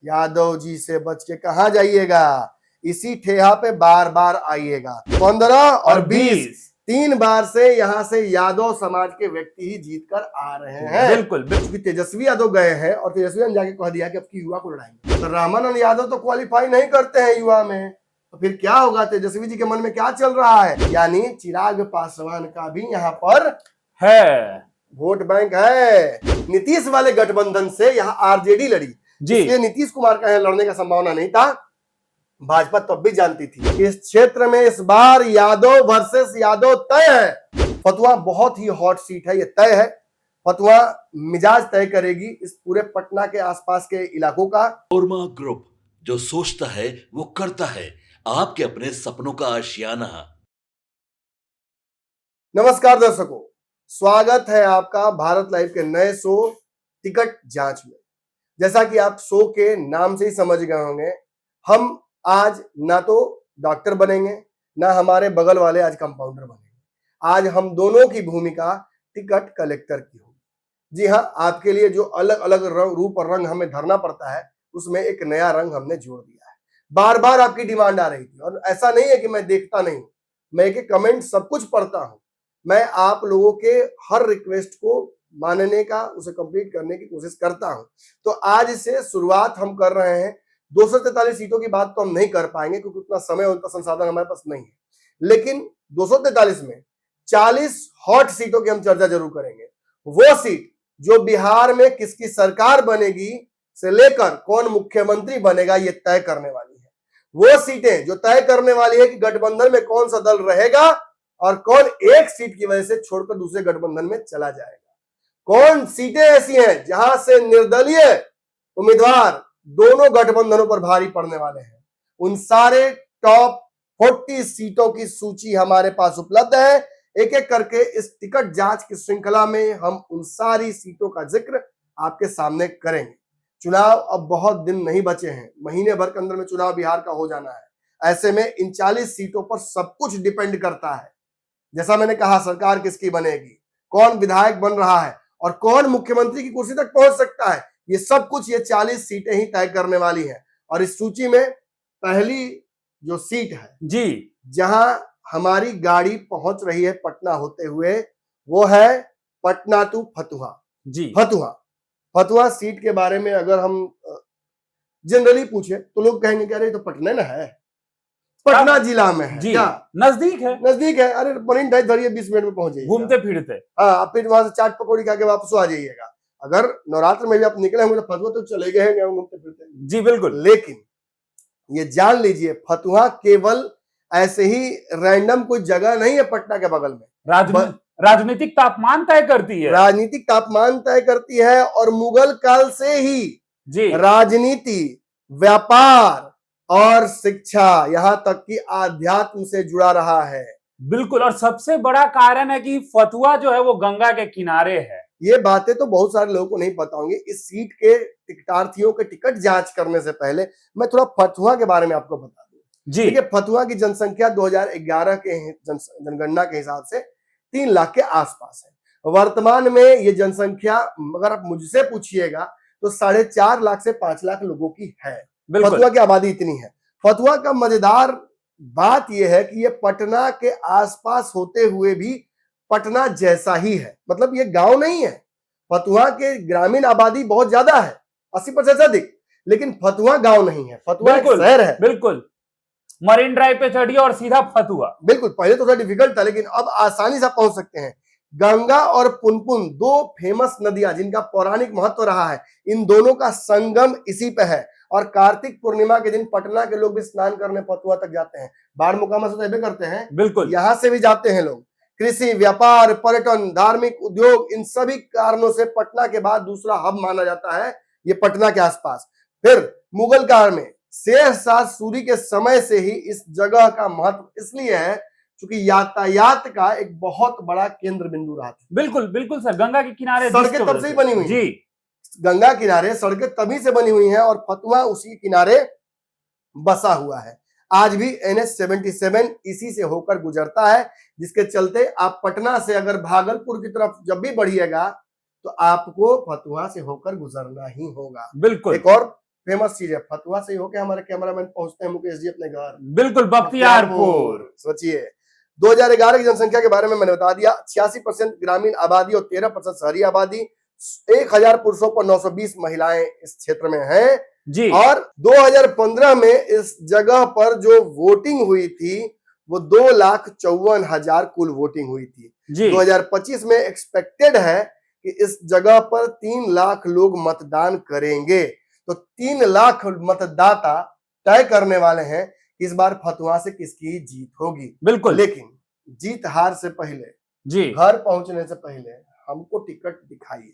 यादव जी से बच के कहाँ जाइएगा, इसी ठेहा पे बार बार आइएगा। 15 और 20 3 बार से यहाँ से यादव समाज के व्यक्ति ही जीत कर आ रहे हैं। बिल्कुल क्योंकि तेजस्वी यादव गए हैं और तेजस्वी ने जाके कह दिया कि अब की युवा को लड़ाएंगे। तो रामानंद यादव तो क्वालिफाई नहीं करते हैं युवा में, तो फिर क्या होगा? तेजस्वी जी के मन में क्या चल रहा है? यानी चिराग पासवान का भी यहाँ पर है वोट बैंक है। नीतीश वाले गठबंधन से यहाँ आरजेडी लड़ी, इसलिए नीतीश कुमार का यहाँ लड़ने का संभावना नहीं था। भाजपा तब भी जानती थी इस क्षेत्र में इस बार यादव वर्सेस यादव तय है। फतुहा बहुत ही हॉट सीट है, ये तय है। फतुहा मिजाज तय करेगी इस पूरे पटना के आसपास के इलाकों का। ओरमा ग्रुप, जो सोचता है वो करता है, आपके अपने सपनों का आशियाना। नमस्कार दर्शकों, स्वागत है आपका भारत लाइव के नए शो टिकट जांच में। जैसा कि आप शो के नाम से ही समझ गए होंगे, हम आज ना तो डॉक्टर बनेंगे ना हमारे बगल वाले आज कंपाउंडर बनेंगे। आज हम दोनों की भूमिका टिकट कलेक्टर की होगी। जी हाँ, आपके लिए जो अलग अलग रूप और रंग हमें धरना पड़ता है, उसमें एक नया रंग हमने जोड़ दिया है। बार बार आपकी डिमांड आ रही थी और ऐसा नहीं है कि मैं देखता नहीं हूं, मैं एक कमेंट सब कुछ पढ़ता हूं। मैं आप लोगों के हर रिक्वेस्ट को मानने का, उसे कंप्लीट करने की कोशिश करता हूं। तो आज से शुरुआत हम कर रहे हैं। 243 सीटों की बात तो हम नहीं कर पाएंगे क्योंकि उतना समय और उतना संसाधन हमारे पास नहीं है, लेकिन 243 में 40 हॉट सीटों की हम चर्चा जरूर करेंगे। वो सीट जो बिहार में किसकी सरकार बनेगी से लेकर कौन मुख्यमंत्री बनेगा ये तय करने वाली है। वो सीटें जो तय करने वाली है कि गठबंधन में कौन सा दल रहेगा और कौन एक सीट की वजह से छोड़कर दूसरे गठबंधन में चला जाएगा। कौन सीटें ऐसी हैं जहां से निर्दलीय उम्मीदवार दोनों गठबंधनों पर भारी पड़ने वाले हैं। उन सारे टॉप 40 सीटों की सूची हमारे पास उपलब्ध है। एक एक करके इस टिकट जांच की श्रृंखला में हम उन सारी सीटों का जिक्र आपके सामने करेंगे। चुनाव अब बहुत दिन नहीं बचे हैं, महीने भर के अंदर में चुनाव बिहार का हो जाना है। ऐसे में इन 40 सीटों पर सब कुछ डिपेंड करता है। जैसा मैंने कहा, सरकार किसकी बनेगी, कौन विधायक बन रहा है और कौन मुख्यमंत्री की कुर्सी तक पहुंच सकता है, ये सब कुछ ये 40 सीटें ही तय करने वाली हैं। और इस सूची में पहली जो सीट है जी, जहां हमारी गाड़ी पहुंच रही है पटना होते हुए, वो है पटना टू फतुहा जी। फतुहा सीट के बारे में अगर हम जनरली पूछे तो लोग कहेंगे कि अरे तो पटना ना है, पटना जिला में है जी, क्या नजदीक है। अरे मरीन ड्राइव धरिए, 20 मिनट में पहुंच जाइए घूमते फिरते। हाँ, फिर वहां से चाट पकौड़ी खा के वापस आ जाइएगा। अगर नवरात्र में भी आप निकले होंगे तो फतुहा तो चले गए हैं घूमते फिरते जी, बिल्कुल। लेकिन ये जान लीजिए, फतुहा केवल ऐसे ही रैंडम कोई जगह नहीं है पटना के बगल में। राजनीतिक तापमान तय करती है, राजनीतिक तापमान तय करती है। और मुगल काल से ही जी राजनीति, व्यापार और शिक्षा, यहां तक कि आध्यात्म से जुड़ा रहा है। बिल्कुल। और सबसे बड़ा कारण है कि फतुहा जो है वो गंगा के किनारे है। ये बातें तो बहुत सारे लोगों को नहीं पता होंगी। इस सीट के टिकटार्थियों के टिकट जांच करने से पहले मैं थोड़ा फतुहा के बारे में आपको बता दूं जी। देखिए, फतुहा की जनसंख्या 2011 के जनगणना के हिसाब से 3 लाख के आसपास है। वर्तमान में ये जनसंख्या अगर आप मुझसे पूछिएगा तो 4.5 लाख से 5 लाख लोगों की है। फतुहा की आबादी इतनी है। फतुहा का मजेदार बात यह है कि ये पटना के आसपास होते हुए भी पटना जैसा ही है, मतलब ये गांव नहीं है। फतुहा के ग्रामीण आबादी बहुत ज्यादा है, 80% से अधिक, लेकिन फतुहा गांव नहीं है, फतुहा एक शहर है। बिल्कुल, मरीन ड्राइव पे चढ़िए और सीधा फतुहा। बिल्कुल, पहले तो थोड़ा डिफिकल्ट था, लेकिन अब आसानी से पहुंच सकते हैं। गंगा और पुनपुन, 2 फेमस नदियां जिनका पौराणिक महत्व रहा है, इन दोनों का संगम इसी पे है। और कार्तिक पूर्णिमा के दिन पटना के लोग भी स्नान करने फतुहा तक जाते हैं। बाढ़ मुकामा से तो करते हैं, बिल्कुल, यहां से भी जाते हैं लोग। कृषि, व्यापार, पर्यटन, धार्मिक उद्योग, इन सभी कारणों से पटना के बाद दूसरा हब माना जाता है ये पटना के आसपास। फिर मुगल काल में शेरशाह सूरी के समय से ही इस जगह का महत्व इसलिए है क्योंकि यातायात का एक बहुत बड़ा केंद्र बिंदु रहा था। बिल्कुल सर, गंगा के किनारे सड़कें तब से ही बनी हुई जी, गंगा किनारे सड़कें तभी से बनी हुई हैं और फतुहा उसी किनारे बसा हुआ है। आज भी NH 77 इसी से होकर गुजरता है, जिसके चलते आप पटना से अगर भागलपुर की तरफ जब भी बढ़िएगा तो आपको फतुहा से होकर गुजरना ही होगा। बिल्कुल। एक और फेमस चीज है। फतुहा से ही होके हमारे कैमरामैन पहुंचते हैं मुकेश जी अपने घर बिल्कुल, बख्तियारपुर। सोचिए 2011 की जनसंख्या के बारे में मैंने बता दिया। 86% ग्रामीण आबादी और 13% शहरी आबादी। 1000 पुरुषों पर 920 महिलाएं इस क्षेत्र में हैं जी। और 2015 में इस जगह पर जो वोटिंग हुई थी वो 2,54,000 कुल वोटिंग हुई थी। जी 2025 में एक्सपेक्टेड है कि इस जगह पर 3 लाख लोग मतदान करेंगे। तो 3 लाख मतदाता तय करने वाले हैं कि इस बार फतुहा से किसकी जीत होगी। बिल्कुल। लेकिन जीत हार से पहले, जी, घर पहुंचने से पहले हमको टिकट दिखाइए।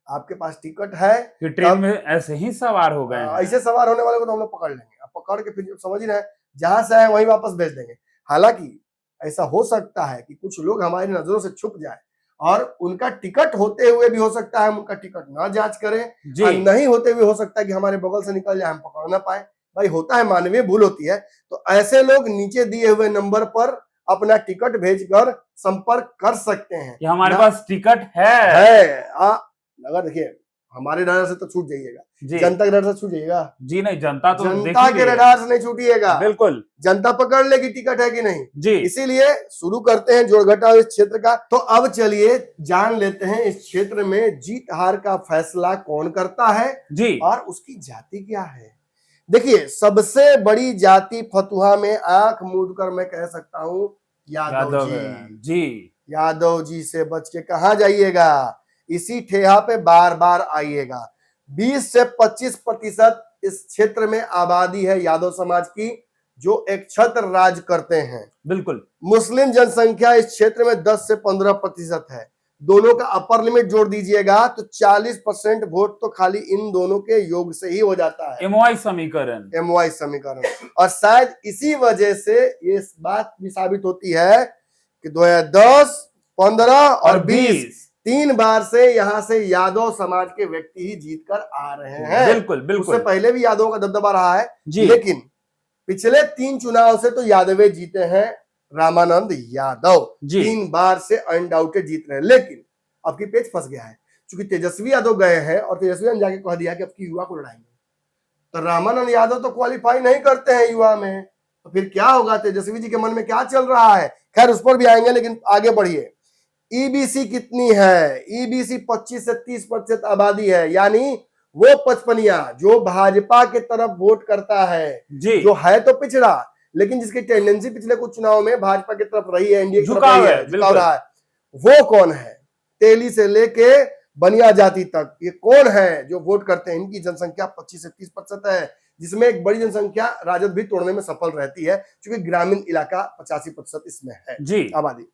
आपके पास टिकट है कि ट्रेन में ऐसे ही सवार हो गए हैं। ऐसे सवार होने वाले को तो हम लोग पकड़ लेंगे। अब पकड़ के फिर समझ ही रहे हैं जहां से आए वहीं वापस भेज देंगे। हालांकि ऐसा हो सकता है कि कुछ लोग हमारी नजरों से छुप जाए और उनका टिकट होते हुए भी हो सकता है हम उनका टिकट ना जांच करें और नहीं होते हुए हो सकता है कि हमारे बगल से निकल जाए, हम पकड़ ना पाए। भाई होता है, मानवीय भूल होती है। तो ऐसे लोग नीचे दिए हुए नंबर पर अपना टिकट भेजकर संपर्क कर सकते हैं कि हमारे पास टिकट है। अगर देखिए हमारे डर से तो छूट जाइएगा, जी, जनता के डर से छूट जाइएगा। जी नहीं, जनता तो जनता के रडार से नहीं छूटिएगा। बिल्कुल, जनता पकड़ लेगी टिकट है कि नहीं। जी। इसीलिए शुरू करते हैं जोड़घटा इस क्षेत्र का। तो अब चलिए जान लेते हैं इस क्षेत्र में जीत हार का फैसला कौन करता है जी और उसकी जाति क्या है। देखिए सबसे बड़ी जाति फतुहा में आंख मूंद कर मैं कह सकता हूं यादव जी। जी यादव जी से बच के कहां जाइएगा, इसी ठेहा पे बार बार आइएगा। 20 से 25% इस क्षेत्र में आबादी है यादव समाज की, जो एक छत्र राज करते हैं। बिल्कुल। मुस्लिम जनसंख्या इस क्षेत्र में 10 से 15% है। दोनों का अपर लिमिट जोड़ दीजिएगा तो 40% वोट तो खाली इन दोनों के योग से ही हो जाता है। एमवाई समीकरण। और शायद इसी वजह से ये बात भी साबित होती है कि 2010, 15 और 20 3 बार से यहाँ से यादव समाज के व्यक्ति ही जीत कर आ रहे हैं। बिल्कुल। उससे पहले भी यादवों का दबदबा रहा है जी। लेकिन पिछले 3 चुनाव से तो यादव जीते हैं। रामानंद यादव 3 बार से अनडाउटेड जीत रहे हैं। लेकिन अब की पेच फंस गया है, क्योंकि तेजस्वी यादव गए हैं और तेजस्वी ने जाके कह दिया कि अब की युवा को लड़ाएंगे। तो रामानंद यादव तो क्वालिफाई नहीं करते हैं युवा में, तो फिर क्या होगा, तेजस्वी जी के मन में क्या चल रहा है। खैर उस पर भी आएंगे, लेकिन आगे बढ़िए। ईबीसी कितनी है? ईबीसी 25 से 30% आबादी है, यानी वो पचपनिया जो भाजपा के तरफ वोट करता है जी। जो है तो पिछड़ा, लेकिन जिसकी टेंडेंसी पिछले कुछ चुनाव में भाजपा की तरफ रही है, एनडीए की तरफ रही है, झुकाव रहा है। वो कौन है? तेली से लेके बनिया जाति तक ये कौन है जो वोट करते हैं? इनकी जनसंख्या 25 से 30% है, जिसमें एक बड़ी जनसंख्या राजद भी तोड़ने में सफल रहती है, क्योंकि ग्रामीण इलाका 85% इसमें है जी आबादी।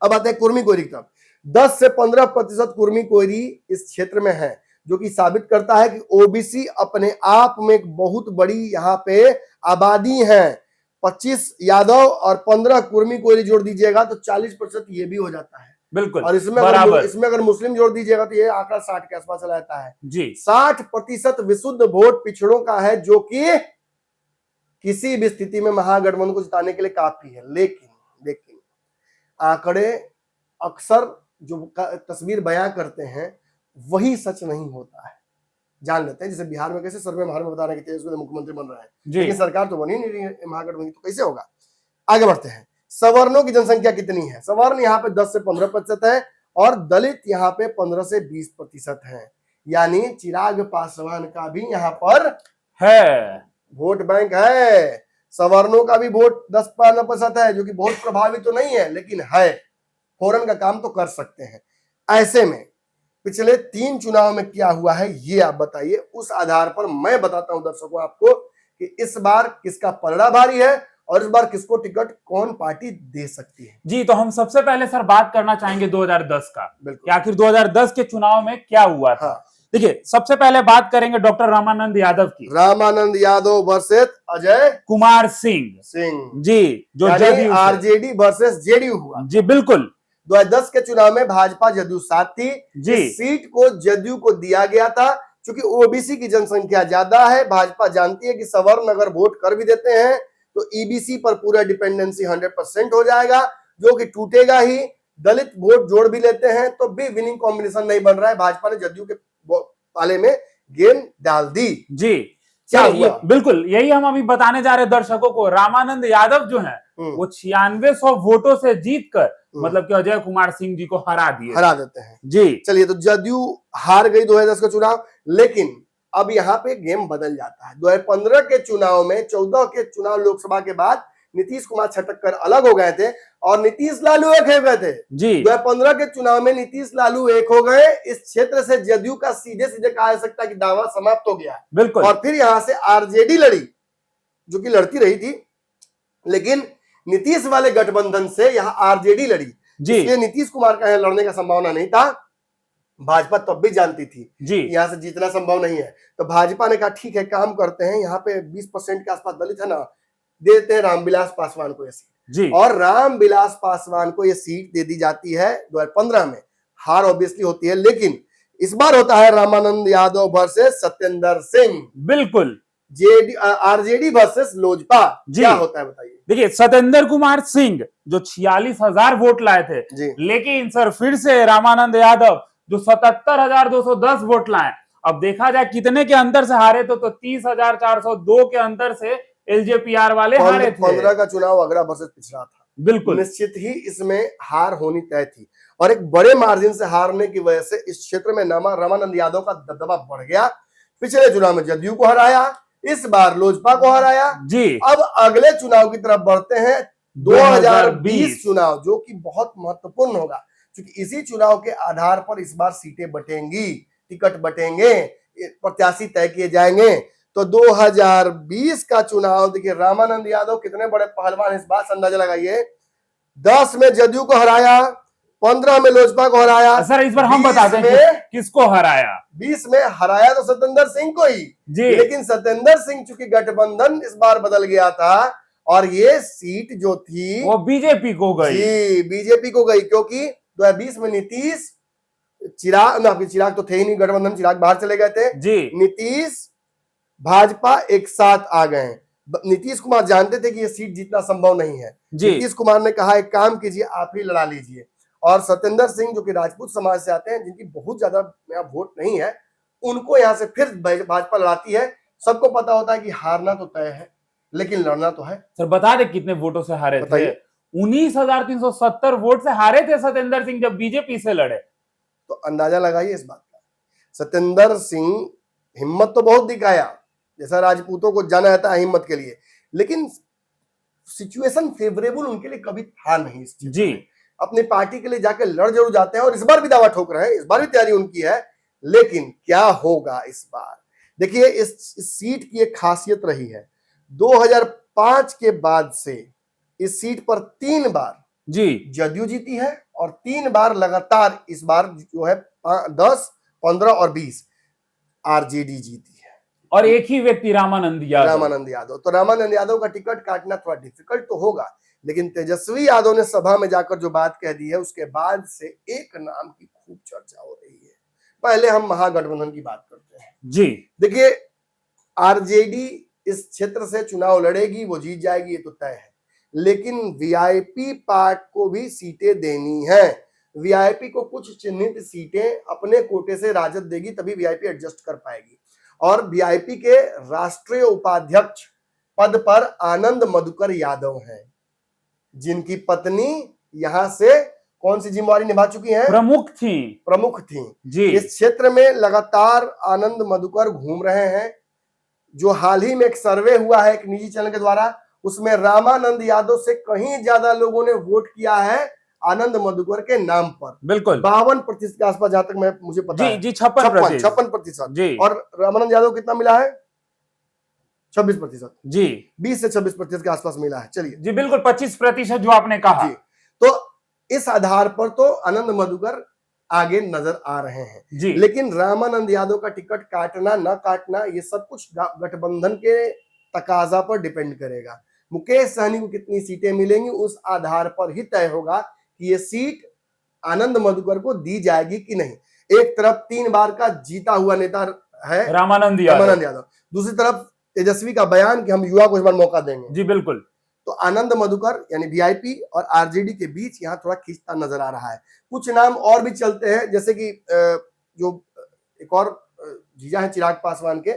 अब आते हैं कुर्मी कोयरी की तरफ। 10 से 15% कुर्मी कोयरी इस क्षेत्र में है, जो कि साबित करता है कि ओबीसी अपने आप में एक बहुत बड़ी यहाँ पे आबादी है। 25 यादव और 15 कुर्मी कोयरी जोड़ दीजिएगा तो 40% ये भी हो जाता है। बिल्कुल। और इसमें अगर मुस्लिम जोड़ दीजिएगा तो ये आंकड़ा 60 के आसपास चला जाता है जी। 60% विशुद्ध वोट पिछड़ों का है, जो कि किसी भी स्थिति में महागठबंधन को जिताने के लिए काफी है। लेकिन आंकड़े अक्सर जो तस्वीर बयां करते हैं वही सच नहीं होता है। जान लेते हैं, जैसे बिहार में कैसे सर्वे महार में बता रहे हैं कि तेजस्वी मुख्यमंत्री बन रहा है, लेकिन सरकार तो बनी नहीं रही है महागठबंधन, तो कैसे होगा। आगे बढ़ते हैं। सवर्णों की जनसंख्या कितनी है? सवर्ण यहाँ पे 10 से 15% है और दलित यहाँ पे 15 से 20% है, यानी चिराग पासवान का भी यहाँ पर है वोट बैंक है। सवर्णों का भी वोट 10-15% है, जो कि बहुत प्रभावी तो नहीं है, लेकिन है, फौरन का काम तो कर सकते हैं। ऐसे में पिछले 3 चुनाव में क्या हुआ है ये आप बताइए। उस आधार पर मैं बताता हूं दर्शकों आपको कि इस बार किसका पलड़ा भारी है और इस बार किसको टिकट कौन पार्टी दे सकती है जी। तो हम सबसे पहले सर बात करना चाहेंगे 2010 का, कि आखिर 2010 के चुनाव में क्या हुआ था। हाँ। देखिए सबसे पहले बात करेंगे डॉक्टर रामानंद यादव की। रामानंद यादव वर्सेस अजय कुमार सिंह जी, जो आरजेडी वर्सेस जेडीयू हुआ जी। बिल्कुल। 2010 के चुनाव में भाजपा जदयू साथ थी जी। सीट को जदयू को दिया गया था, क्योंकि ओबीसी की जनसंख्या ज्यादा है। भाजपा जानती है कि सवर्ण अगर वोट कर भी देते हैं तो ईबीसी पर पूरा डिपेंडेंसी 100% हो जाएगा, जो कि टूटेगा ही। दलित वोट जोड़ भी लेते हैं तो भी विनिंग कॉम्बिनेशन नहीं बन रहा है। भाजपा ने जदयू के पाले में गेम डाल दी जी। क्या ये हुआ? बिल्कुल यही हम अभी बताने जा रहे हैं दर्शकों को। रामानंद यादव जो है वो 9600 वोटों से जीतकर मतलब कि अजय कुमार सिंह जी को हरा देते हैं जी। चलिए, तो जदयू हार गई 2010 का चुनाव, लेकिन अब यहाँ पे गेम बदल जाता है। 2015 के चुनाव में 14 के चुनाव लोकसभा के बाद नीतीश कुमार छटक कर अलग हो गए थे और नीतीश लालू एक हो गए थे जी। 2015 के चुनाव में नीतीश लालू एक हो गए। इस क्षेत्र से जदयू का सीधे सीधे कहा जा सकता है कि दावा समाप्त हो गया। बिल्कुल। और फिर यहां से आरजेडी लड़ी, जो कि लड़ती रही थी, लेकिन नीतीश वाले गठबंधन से यहां आरजेडी लड़ी, इसलिए नीतीश कुमार का यहाँ लड़ने का संभावना नहीं था। भाजपा तब भी जानती थी जी यहां से जीतना संभव नहीं है, तो भाजपा ने कहा ठीक है, काम करते हैं, यहाँ पे 20% के आसपास दलित है ना, दे देते हैं रामविलास पासवान को ये सीट जी। और रामविलास पासवान को ये सीट दे दी जाती है 2015 में। हार ऑब्वियसली होती है, लेकिन इस बार होता है रामानंद यादव वर्सेस सत्येंद्र सिंह। बिल्कुल। RJD versus Lojpa. क्या होता है बताइए। देखिए, सत्येंद्र कुमार सिंह जो 46,000 वोट लाए थे, लेकिन सर फिर से रामानंद यादव जो 77,210 वोट लाए। अब देखा जाए कितने के अंतर से हारे तो 30,402 के अंतर से एलजेपीआर वाले हारे थे। 15 का चुनाव अगड़ा वर्सेस पिछड़ा था, बिल्कुल निश्चित ही इसमें हार होनी तय थी और एक बड़े मार्जिन से हारने की वजह से इस क्षेत्र में रामानंद यादव का दबदबा बढ़ गया। पिछले चुनाव में जदयू को हराया, इस बार लोजपा को हराया जी। अब अगले चुनाव की तरफ बढ़ते हैं, 2020 चुनाव, जो कि बहुत महत्वपूर्ण होगा, क्योंकि इसी चुनाव के आधार पर इस बार सीटें बटेंगी, टिकट बटेंगे, प्रत्याशी तय किए जाएंगे। तो 2020 का चुनाव देखिए, रामानंद यादव कितने बड़े पहलवान इस बात से अंदाजा लगाइए। 10 में जदयू को हराया, 15 में लोजपा को हराया। सर इस बार हम बताते हैं किसको हराया। 20 में हराया तो सत्येंद्र सिंह को ही जी, लेकिन सत्येंद्र सिंह चूंकि गठबंधन इस बार बदल गया था और ये सीट जो थी वो बीजेपी को गई। जी, बीजेपी को गई, क्योंकि 2020 में नीतीश चिराग तो थे ही नहीं गठबंधन, चिराग बाहर चले गए थे जी। नीतीश भाजपा एक साथ आ गए। नीतीश कुमार जानते थे कि ये सीट जीतना संभव नहीं है। नीतीश कुमार ने कहा एक काम कीजिए, आप ही लड़ा लीजिए। और सत्येंद्र सिंह जो कि राजपूत समाज से आते हैं, जिनकी बहुत ज्यादा वोट नहीं है, उनको यहाँ से फिर भाजपा लड़ाती है। सबको पता होता है कि हारना तो तय है, लेकिन लड़ना तो है। सर बता दे कितने वोटों से हारे थे। 19,370 वोट से हारे थे सत्येंद्र सिंह जब बीजेपी से लड़े। तो अंदाजा लगाइए इस बात का। सत्येंद्र सिंह हिम्मत तो बहुत दिखाया, जैसा राजपूतों को जाना जाता है हिम्मत के लिए, लेकिन सिचुएशन फेवरेबल उनके लिए कभी था नहीं इस चीज जी। अपनी पार्टी के लिए जाके लड़ जरूर जाते हैं और इस बार भी दावा ठोक रहे हैं, इस बार भी तैयारी उनकी है, लेकिन क्या होगा इस बार। देखिए, इस सीट की एक खासियत रही है, 2005 के बाद से इस सीट पर 3 बार जी जदयू जीती है और 3 बार लगातार इस बार जो है 10, 15 और 20 आरजेडी जीती है, और एक ही व्यक्ति रामानंद यादव। तो रामानंद यादव का टिकट काटना थोड़ा डिफिकल्ट तो होगा, लेकिन तेजस्वी यादव ने सभा में जाकर जो बात कह दी है, उसके बाद से एक नाम की खूब चर्चा हो रही है। पहले हम महागठबंधन की बात करते हैं जी। देखिए, आरजेडी इस क्षेत्र से चुनाव लड़ेगी, वो जीत जाएगी, ये तो तय है, लेकिन वीआईपी पार्ट को भी सीटें देनी है। वीआईपी को कुछ चिन्हित सीटें अपने कोटे से राजद देगी, तभी वीआईपी एडजस्ट कर पाएगी। और वीआईपी के राष्ट्रीय उपाध्यक्ष पद पर आनंद मधुकर यादव हैं, जिनकी पत्नी यहां से कौन सी जिम्मेवारी निभा चुकी हैं? प्रमुख थी जी। इस क्षेत्र में लगातार आनंद मधुकर घूम रहे हैं। जो हाल ही में एक सर्वे हुआ है एक निजी चैनल के द्वारा, उसमें रामानंद यादव से कहीं ज्यादा लोगों ने वोट किया है आनंद मधुकर के नाम पर। बिल्कुल 52% के आसपास, जहां तक मुझे पता है। जी 56%। और रामानंद यादव कितना मिला है? 26% जी। 20 से 26% के आसपास मिला है। चलिए जी बिल्कुल 25% जो आपने कहा। तो इस आधार पर तो आनंद मधुकर आगे नजर आ रहे हैं जी। लेकिन रामानंद यादव का टिकट काटना न काटना ये सब कुछ गठबंधन के तकाजा पर डिपेंड करेगा। मुकेश सहनी को कितनी सीटें मिलेंगी उस आधार पर ही तय होगा कि ये सीट आनंद मधुकर को दी जाएगी कि नहीं। एक तरफ 3 बार का जीता हुआ नेता है रामानंद यादव, दूसरी तरफ तेजस्वी का बयान कि हम युवा को इस बार मौका देंगे। जी बिल्कुल। तो आनंद मधुकर यानी वीआईपी और आरजेडी के बीच यहाँ थोड़ा खींचता नजर आ रहा है। कुछ नाम और भी चलते हैं, जैसे कि जो एक और जीजा है चिराग पासवान के,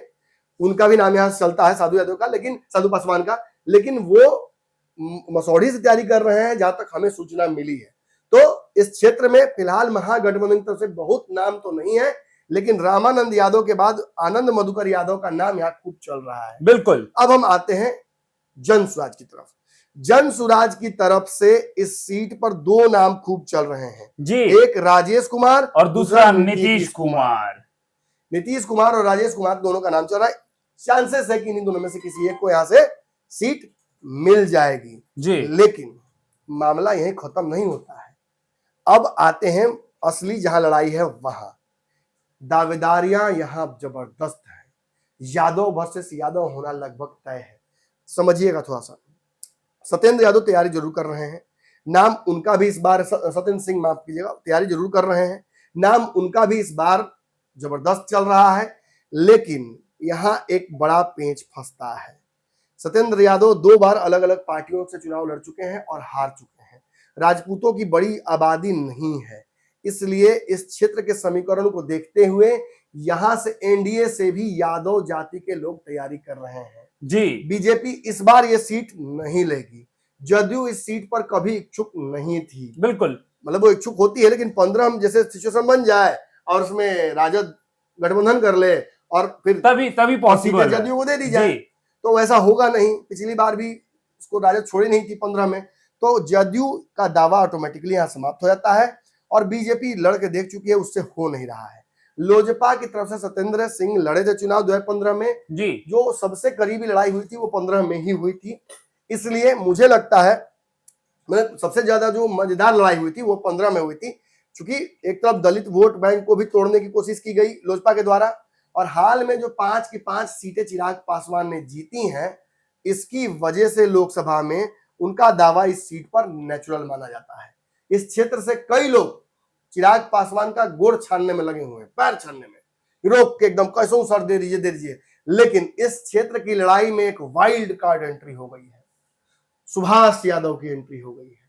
उनका भी नाम यहाँ चलता है, साधु यादव का, लेकिन साधु पासवान का, लेकिन वो मसौढ़ी से तैयारी कर रहे हैं जहां तक हमें सूचना मिली है। तो इस क्षेत्र में फिलहाल महागठबंधन की तरफ से बहुत नाम तो नहीं है, लेकिन रामानंद यादव के बाद आनंद मधुकर यादव का नाम यहाँ खूब चल रहा है। बिल्कुल। अब हम आते हैं जन स्वराज की तरफ। जन स्वराज की तरफ से इस सीट पर दो नाम खूब चल रहे हैं जी, एक राजेश कुमार और दूसरा नीतीश कुमार। नीतीश कुमार और राजेश कुमार दोनों का नाम चल रहा है। चांसेस है कि इन दोनों में से किसी एक को यहां से सीट मिल जाएगी जी, लेकिन मामला यहीं खत्म नहीं होता है। अब आते हैं असली जहां लड़ाई है वहां। दावेदारियां यहां जबरदस्त है। यादव वर्सेस यादव होना लगभग तय है। समझिएगा थोड़ा सा। सत्येंद्र यादव तैयारी जरूर कर रहे हैं, नाम उनका भी इस बार, सत्येंद्र सिंह माफ कीजिएगा, तैयारी जरूर कर रहे हैं, नाम उनका भी इस बार जबरदस्त चल रहा है। लेकिन यहां एक बड़ा पेंच फंसता है। सत्येंद्र यादव 2 बार अलग अलग पार्टियों से चुनाव लड़ चुके हैं और हार चुके हैं। राजपूतों की बड़ी आबादी नहीं है, इसलिए इस क्षेत्र के समीकरण को देखते हुए यहां से एनडीए से भी यादव जाति के लोग तैयारी कर रहे हैं जी। बीजेपी इस बार ये सीट नहीं लेगी। जदयू इस सीट पर कभी इच्छुक नहीं थी, बिल्कुल, मतलब वो इच्छुक होती है, लेकिन 15 में जैसे सिचुएशन बन जाए और उसमें राजद गठबंधन कर ले और फिर तभी पॉसिबल है जदयू को दे दी जाए, जी। तो वैसा होगा नहीं। पिछली बार भी उसको राजद छोड़ी नहीं थी 15 में, तो जदयू का दावा ऑटोमेटिकली यहाँ समाप्त हो जाता है और बीजेपी लड़ के देख चुकी है, उससे हो नहीं रहा है। लोजपा की तरफ से सत्येंद्र सिंह लड़े थे चुनाव 2015 में जी, जो सबसे करीबी लड़ाई हुई थी वो 15 में ही हुई थी, इसलिए मुझे लगता है मतलब सबसे ज्यादा जो मजेदार लड़ाई हुई थी वो 15 में हुई थी, क्योंकि एक तरफ दलित वोट बैंक को भी तोड़ने की कोशिश की गई लोजपा के द्वारा, और हाल में जो 5 की 5 सीटें चिराग पासवान ने जीती हैं, इसकी वजह से लोकसभा में उनका दावा इस सीट पर नेचुरल माना जाता है। इस क्षेत्र से कई लोग चिराग पासवान का गोड़ छानने में लगे हुए हैं, पैर छानने में, रोक के एकदम कैसों सर दे दीजिए। लेकिन इस क्षेत्र की लड़ाई में एक वाइल्ड कार्ड एंट्री हो गई है, सुभाष यादव की एंट्री हो गई है।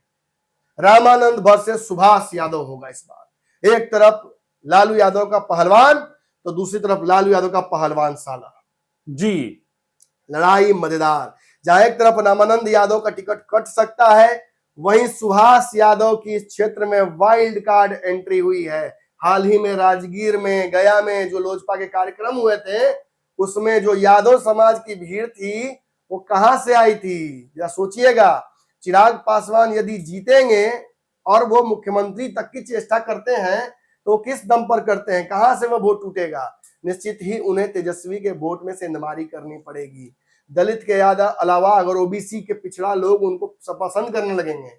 रामानंद वर्सेस सुभाष यादव होगा इस बार। एक तरफ लालू यादव का पहलवान तो दूसरी तरफ लालू यादव का पहलवान साला जी। लड़ाई मजेदार। जहां एक तरफ रामानंद यादव का टिकट कट सकता है, वहीं सुभाष यादव की इस क्षेत्र में वाइल्ड कार्ड एंट्री हुई है। हाल ही में राजगीर में, गया में जो लोजपा के कार्यक्रम हुए थे, उसमें जो यादव समाज की भीड़ थी वो कहां से आई थी, या सोचिएगा। चिराग पासवान यदि जीतेंगे और वो मुख्यमंत्री तक की चेष्टा करते हैं तो किस दम पर करते हैं, कहां से वो वोट टूटेगा। निश्चित ही उन्हें तेजस्वी के वोट में सेंधमारी करनी पड़ेगी। दलित के अलावा अगर ओबीसी के पिछड़ा लोग उनको पसंद करने लगेंगे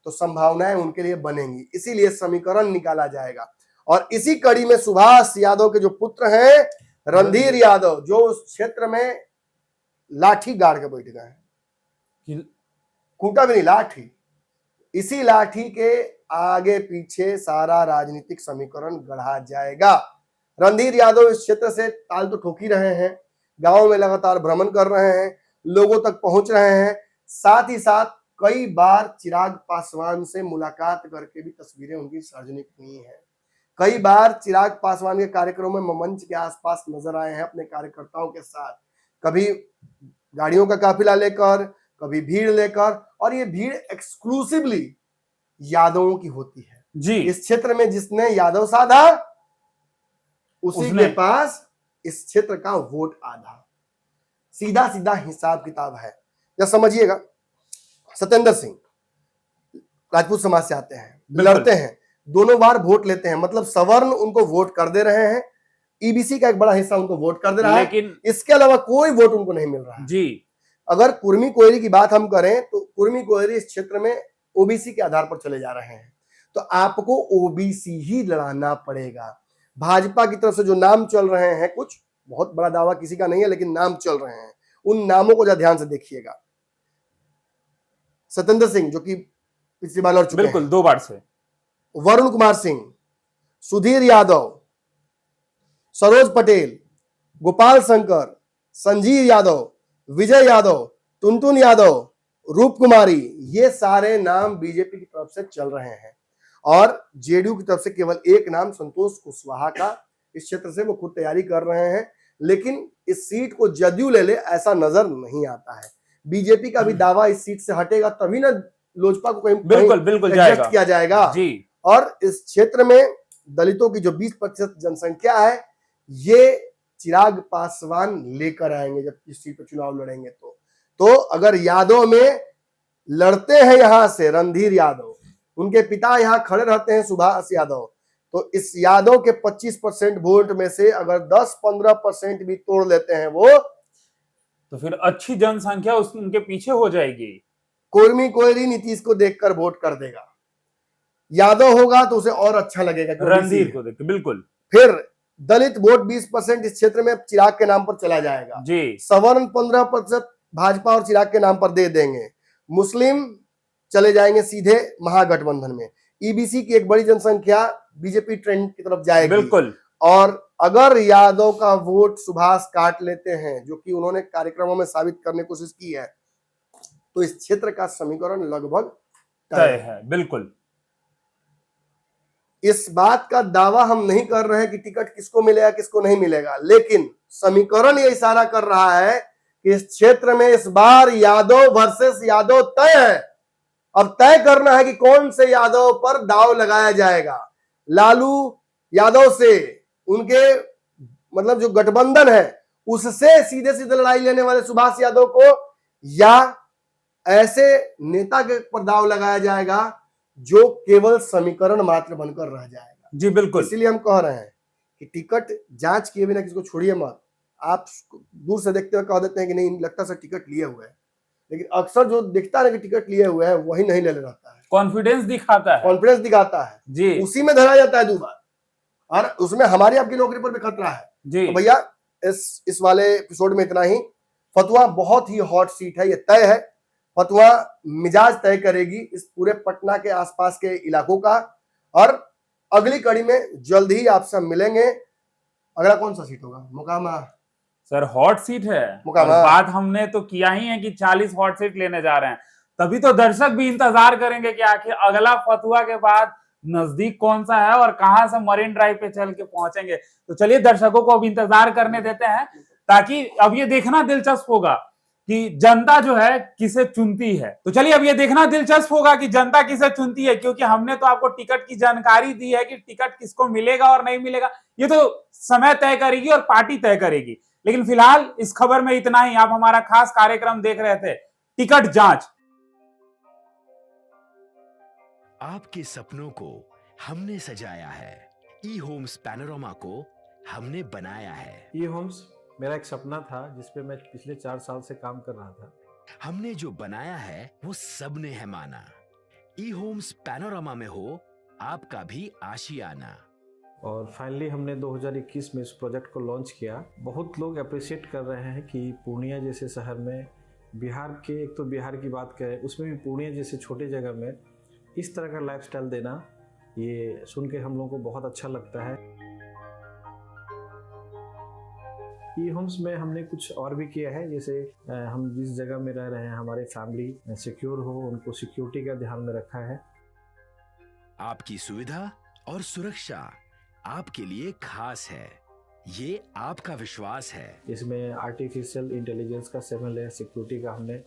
तो संभावनाएं उनके लिए बनेंगी, इसीलिए समीकरण निकाला जाएगा। और इसी कड़ी में सुभाष यादव के जो पुत्र हैं रणधीर यादव, जो उस क्षेत्र में लाठी गाड़ के बैठ गए हैं, खूंटा भी नहीं, लाठी। इसी लाठी के आगे पीछे सारा राजनीतिक समीकरण गढ़ा जाएगा। रणधीर यादव इस क्षेत्र से ताल तो ठोक ही रहे हैं, गांव में लगातार भ्रमण कर रहे हैं, लोगों तक पहुंच रहे हैं, साथ ही साथ कई बार चिराग पासवान से मुलाकात करके भी तस्वीरें उनकी सार्वजनिक हुई हैं। कई बार चिराग पासवान के कार्यक्रमों में मंच के आसपास नजर आए हैं अपने कार्यकर्ताओं के साथ, कभी गाड़ियों का काफिला लेकर, कभी भीड़ लेकर, और ये भीड़ एक्सक्लूसिवली यादवों की होती है जी। इस क्षेत्र में। जिसने यादव साधा उसी के पास इस क्षेत्र का वोट आधा। सीधा सीधा हिसाब किताब है। या समझिएगा, सत्येंद्र सिंह राजपूत समाज से आते हैं, लड़ते हैं, दोनों बार वोट लेते हैं, मतलब सवर्ण उनको वोट कर दे रहे हैं, ईबीसी का एक बड़ा हिस्सा उनको वोट कर दे रहा है, लेकिन इसके अलावा कोई वोट उनको नहीं मिल रहा है जी। अगर कुर्मी कोयरी की बात हम करें तो कुर्मी कोयरी इस क्षेत्र में ओबीसी के आधार पर चले जा रहे हैं, तो आपको ओबीसी ही लड़ाना पड़ेगा। भाजपा की तरफ से जो नाम चल रहे हैं, कुछ बहुत बड़ा दावा किसी का नहीं है लेकिन नाम चल रहे हैं, उन नामों को जरा ध्यान से देखिएगा। सत्येंद्र सिंह जो कि पिछली बार लड़ चुके हैं, बिल्कुल 2 बार से, वरुण कुमार सिंह, सुधीर यादव, सरोज पटेल, गोपाल शंकर, संजीव यादव, विजय यादव, टुनटुन यादव, रूप कुमारी, ये सारे नाम बीजेपी की तरफ से चल रहे हैं। और जेडीयू की तरफ से केवल एक नाम संतोष कुशवाहा का, इस क्षेत्र से वो खुद तैयारी कर रहे हैं। लेकिन इस सीट को जदयू ले ले ऐसा नजर नहीं आता है। बीजेपी का भी दावा इस सीट से हटेगा तभी ना लोजपा को कहीं बिल्कुल एडजस्ट किया जाएगा जी। और इस क्षेत्र में दलितों की जो 20% जनसंख्या है ये चिराग पासवान लेकर आएंगे जब इस सीट पर चुनाव लड़ेंगे। तो अगर यादव में लड़ते हैं यहां से रणधीर यादव, उनके पिता यहां खड़े रहते हैं सुभाष यादव, तो इस यादव के 25% वोट में से अगर 10-15% भी तोड़ लेते हैं वो, तो फिर अच्छी जनसंख्या उनके पीछे हो जाएगी। कोरमी कोयरी नीतीश को देखकर वोट कर देगा। यादव होगा तो उसे और अच्छा लगेगा रणधीर को देख, बिल्कुल। फिर दलित वोट 20% इस क्षेत्र में चिराग के नाम पर चला जाएगा जी। सवर्ण 15% भाजपा और चिराग के नाम पर दे देंगे। मुस्लिम चले जाएंगे सीधे महागठबंधन में। ईबीसी की एक बड़ी जनसंख्या बीजेपी ट्रेंड की तरफ जाएगी, बिल्कुल। और अगर यादव का वोट सुभाष काट लेते हैं, जो कि उन्होंने कार्यक्रमों में साबित करने की कोशिश की है, तो इस क्षेत्र का समीकरण लगभग तय है। बिल्कुल। इस बात का दावा हम नहीं कर रहे हैं कि टिकट किसको मिलेगा किसको नहीं मिलेगा, लेकिन समीकरण ये इशारा कर रहा है कि इस क्षेत्र में इस बार यादव वर्सेस यादव तय है। अब तय करना है कि कौन से यादव पर दाव लगाया जाएगा। लालू यादव से, उनके मतलब जो गठबंधन है उससे सीधे सीधे लड़ाई लेने वाले सुभाष यादव को, या ऐसे नेता के पर दाव लगाया जाएगा जो केवल समीकरण मात्र बनकर रह जाएगा। जी बिल्कुल। इसीलिए हम कह रहे हैं कि टिकट जांच किए बिना किसी को छोड़िए मत। आप दूर से देखते हुए कह देते हैं कि नहीं लगता सर टिकट लिए हुए है, लेकिन अक्सर जो दिखता है कि टिकट लिए हुए है वही नहीं ले रहता है। कॉन्फिडेंस दिखाता है, कॉन्फिडेंस दिखाता है जी, उसी में धरा जाता है दोबारा, और उसमें हमारी आपकी नौकरी पर भी खतरा है जी। तो भैया इस वाले एपिसोड में इतना ही। फतुहा बहुत ही हॉट सीट है, ये तय है। फतुहा मिजाज तय करेगी इस पूरे पटना के आसपास के इलाकों का, और अगली कड़ी में जल्द ही आपसे मिलेंगे। अगला कौन सा सीट होगा? मोकामा सर हॉट सीट है, और बात हमने तो किया ही है कि 40 हॉट सीट लेने जा रहे हैं, तभी तो दर्शक भी इंतजार करेंगे कि आखिर अगला फतुहा के बाद नजदीक कौन सा है और कहां से मरीन ड्राइव पे चल के पहुंचेंगे। तो चलिए दर्शकों को अब इंतजार करने देते हैं, ताकि अब ये देखना दिलचस्प होगा कि जनता जो है किसे चुनती है। तो चलिए अब ये देखना दिलचस्प होगा कि जनता किसे चुनती है, क्योंकि हमने तो आपको टिकट की जानकारी दी है कि टिकट किसको मिलेगा और नहीं मिलेगा, ये तो समय तय करेगी और पार्टी तय करेगी। लेकिन फिलहाल इस खबर में इतना ही। आप हमारा खास कार्यक्रम देख रहे थे, टिकट जांच। आपके सपनों को हमने सजाया है, ई होम्स पैनोरमा को हमने बनाया है। ई होम्स मेरा एक सपना था जिसपे मैं पिछले 4 साल से काम कर रहा था। हमने जो बनाया है वो सबने है माना। ई होम्स पैनोरमा में हो आपका भी आशियाना। और फाइनली हमने 2021 में इस प्रोजेक्ट को लॉन्च किया। बहुत लोग अप्रिशिएट कर रहे हैं कि पूर्णिया जैसे शहर में, बिहार के, एक तो बिहार की बात करें उसमें भी पूर्णिया जैसे छोटे जगह में इस तरह का लाइफस्टाइल देना, ये सुन के हम लोगों को बहुत अच्छा लगता है। ई होम्स में हमने कुछ और भी किया है, जैसे हम जिस जगह में रह रहे हैं हमारे फैमिली सिक्योर हो, उनको सिक्योरिटी का ध्यान में रखा है। आपकी सुविधा और सुरक्षा आपके लिए खास है, ये आपका विश्वास है। इसमें आर्टिफिशियल इंटेलिजेंस का 7 लेयर सिक्योरिटी का हमने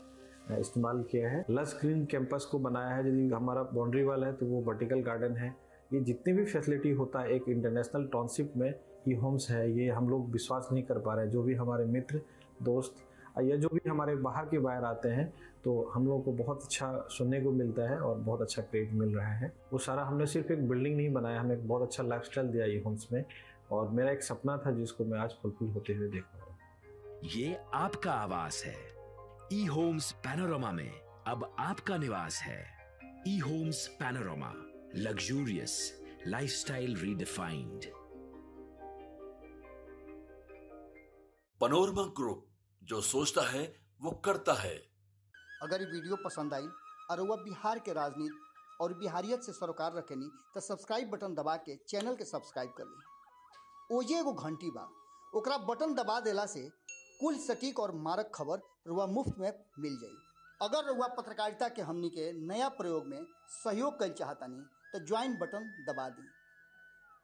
इस्तेमाल किया है। लस ग्रीन कैंपस को बनाया है, यदि हमारा बाउंड्री वाल है तो वो वर्टिकल गार्डन है। ये जितनी भी फैसिलिटी होता है एक इंटरनेशनल टाउनशिप में ई होम्स है, ये हम लोग विश्वास नहीं कर पा रहे हैं। जो भी हमारे मित्र दोस्त या जो भी हमारे बाहर के बाहर आते हैं तो हम लोगों को बहुत अच्छा सुनने को मिलता है और बहुत अच्छा क्रेडिट मिल रहा है। वो सारा हमने सिर्फ एक बिल्डिंग नहीं बनाया, हमें एक बहुत अच्छा लाइफस्टाइल दिया ई होम्स में, और मेरा एक सपना था जिसको मैं आज फुलफिल होते हुए देख रहा हूँ। ये आपका आवास है। ई होम्स पैनोरमा में अब आपका निवास है। E Homes Panorama, luxurious lifestyle redefined. Panorama group, जो सोचता है वो करता है। अगर ये वीडियो पसंद आई और वह बिहार के राजनीति और बिहारियत से सरोकार रखेनी तो सब्सक्राइब बटन दबा के चैनल के सब्सक्राइब कर ली। ओजे एगो घंटी बा, ओकरा बटन दबा देला से कुल सटीक और मारक खबर रुआ मुफ्त में मिल जाई। अगर रुआ पत्रकारिता के हमनी के नया प्रयोग में सहयोग कर चाहतानी तो ज्वाइन बटन दबा दी।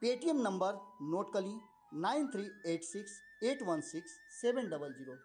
पेटीएम नंबर नोट कर ली 9386 816700